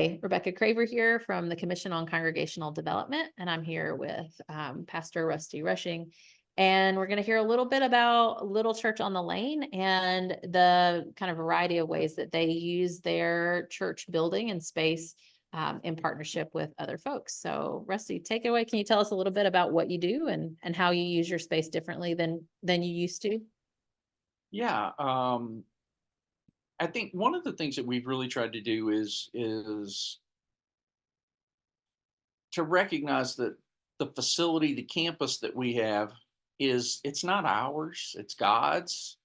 Rebecca Craver here from the Commission on Congregational Development, and I'm here with Pastor Rusty Rushing. And we're going to hear a little bit about Little Church on the Lane and the kind of variety of ways that they use their church building and space in partnership with other folks. So Rusty, take it away. Can you tell us a little bit about what you do and how you use your space differently than you used to? Yeah, I think one of the things that we've really tried to do is to recognize that the facility, the campus that we have it's not ours, it's God's.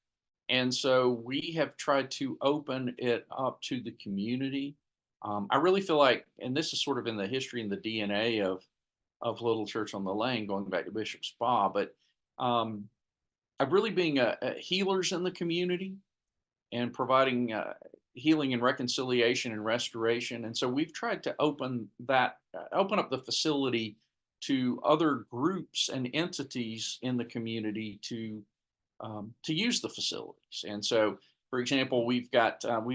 And so we have tried to open it up to the community. I really feel like, and this is sort of in the history and the DNA of Little Church on the Lane, going back to Bishop Spa, but of really being a healers in the community and providing healing and reconciliation and restoration. And so we've tried to open up the facility to other groups and entities in the community to use the facilities. And so, for example, we've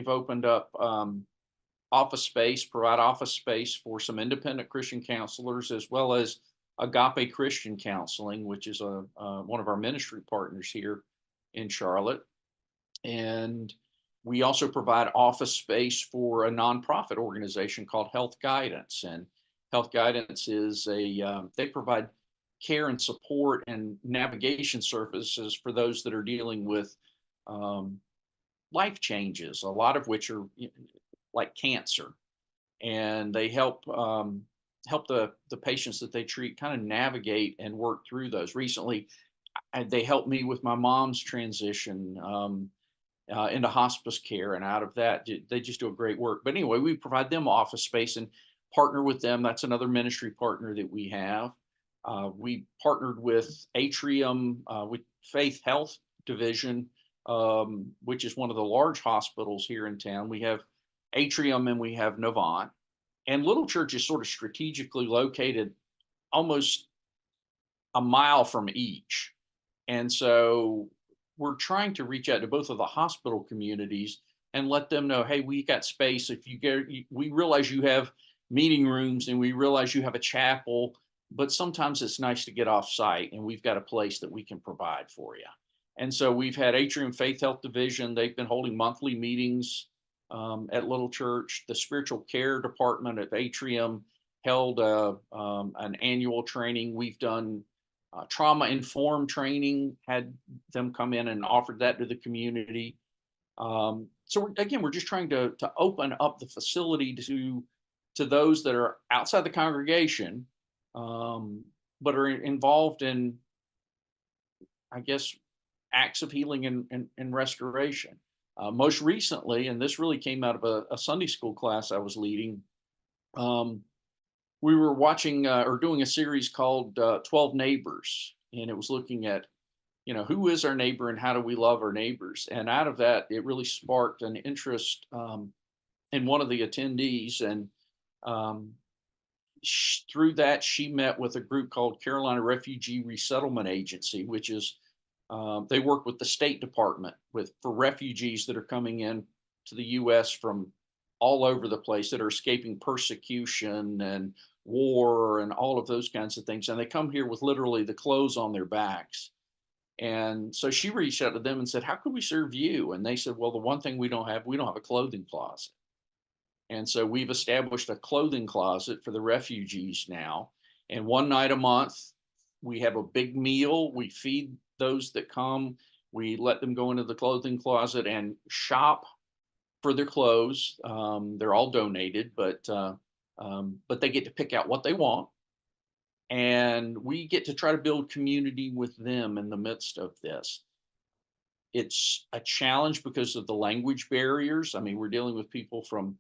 opened up provide office space for some independent Christian counselors, as well as Agape Christian Counseling, which is one of our ministry partners here in Charlotte. And we also provide office space for a nonprofit organization called Health Guidance. And Health Guidance is they provide care and support and navigation services for those that are dealing with life changes, a lot of which are like cancer. And they help the patients that they treat kind of navigate and work through those. Recently, they helped me with my mom's transition into hospice care, and out of that, they just do a great work. But anyway, we provide them office space and partner with them. That's another ministry partner that we have. We partnered with Atrium, with Faith Health Division, which is one of the large hospitals here in town. We have Atrium and we have Novant. And Little Church is sort of strategically located almost a mile from each. And so we're trying to reach out to both of the hospital communities and let them know, hey, we got space. We realize you have meeting rooms and we realize you have a chapel, but sometimes it's nice to get off site and we've got a place that we can provide for you. And so we've had Atrium Faith Health Division. They've been holding monthly meetings at Little Church. The spiritual care department at Atrium held an annual training. We've done trauma-informed training, had them come in and offered that to the community. So we're just trying to open up the facility to those that are outside the congregation, but are involved in, I guess, acts of healing and restoration. Most recently, and this really came out of a Sunday school class I was leading, we were watching or doing a series called 12 Neighbors, and it was looking at, who is our neighbor and how do we love our neighbors? And out of that, it really sparked an interest in one of the attendees. And through that, she met with a group called Carolina Refugee Resettlement Agency, which is, they work with the State Department for refugees that are coming in to the U.S. from all over the place that are escaping persecution and war and all of those kinds of things. And they come here with literally the clothes on their backs. And so she reached out to them and said, how could we serve you? And they said, well, the one thing we don't have a clothing closet. And so we've established a clothing closet for the refugees now. And one night a month, we have a big meal. We feed those that come. We let them go into the clothing closet and shop for their clothes. They're all donated, but they get to pick out what they want. And we get to try to build community with them in the midst of this. It's a challenge because of the language barriers. I mean, we're dealing with people from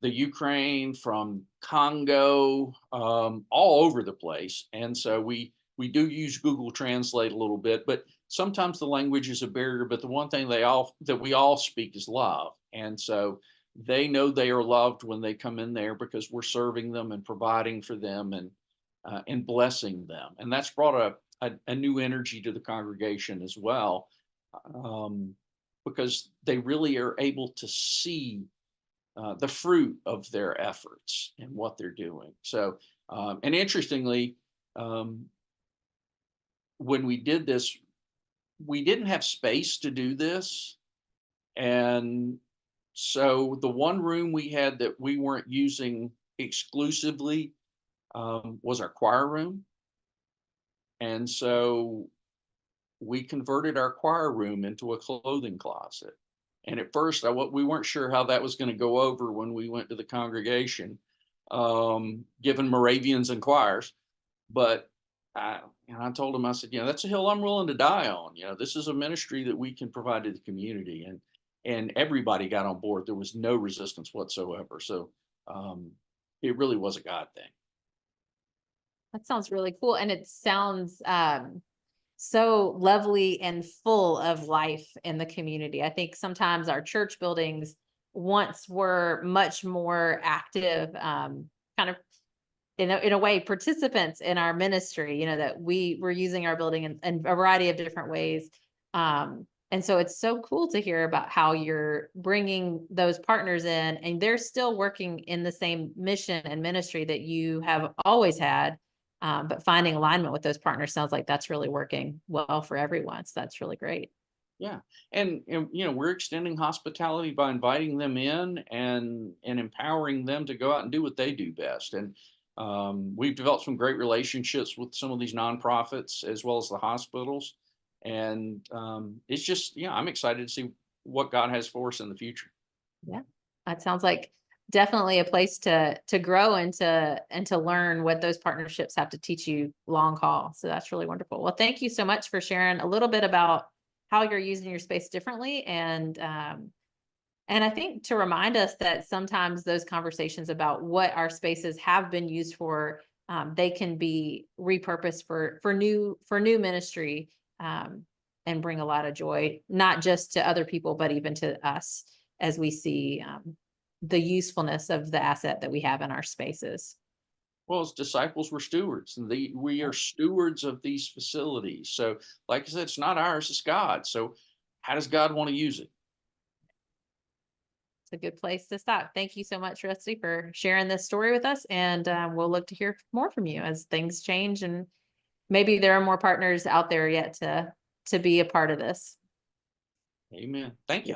the Ukraine, from Congo, all over the place. And so we do use Google Translate a little bit, but sometimes the language is a barrier. But the one thing that we all speak is love. And so they know they are loved when they come in there because we're serving them and providing for them and blessing them. And that's brought a new energy to the congregation as well, because they really are able to see the fruit of their efforts and what they're doing. So, and interestingly, um, when we did this, we didn't have space to do this. And so the one room we had that we weren't using exclusively was our choir room. And so we converted our choir room into a clothing closet. And at first, we weren't sure how that was going to go over when we went to the congregation, given Moravians and choirs. But I told him, I said, that's a hill I'm willing to die on. This is a ministry that we can provide to the community, and everybody got on board. There was no resistance whatsoever. So it really was a God thing. That sounds really cool. And it sounds so lovely and full of life in the community. I think sometimes our church buildings once were much more active, kind of in a way, participants in our ministry, that we were using our building in a variety of different ways. And so it's so cool to hear about how you're bringing those partners in, and they're still working in the same mission and ministry that you have always had. But finding alignment with those partners sounds like that's really working well for everyone. So that's really great. Yeah. And we're extending hospitality by inviting them in and empowering them to go out and do what they do best. And we've developed some great relationships with some of these nonprofits as well as the hospitals. And it's just, I'm excited to see what God has for us in the future. Yeah. That sounds like definitely a place to grow and to learn what those partnerships have to teach you long haul. So that's really wonderful. Well, thank you so much for sharing a little bit about how you're using your space differently. And I think to remind us that sometimes those conversations about what our spaces have been used for, they can be repurposed for new ministry, and bring a lot of joy, not just to other people, but even to us as we see the usefulness of the asset that we have in our spaces. Well, as disciples, we're stewards, and we are stewards of these facilities. So, like I said, it's not ours, it's God. So, how does God want to use it? It's a good place to stop. Thank you so much, Rusty, for sharing this story with us. And we'll look to hear more from you as things change, and maybe there are more partners out there yet to be a part of this. Amen. Thank you.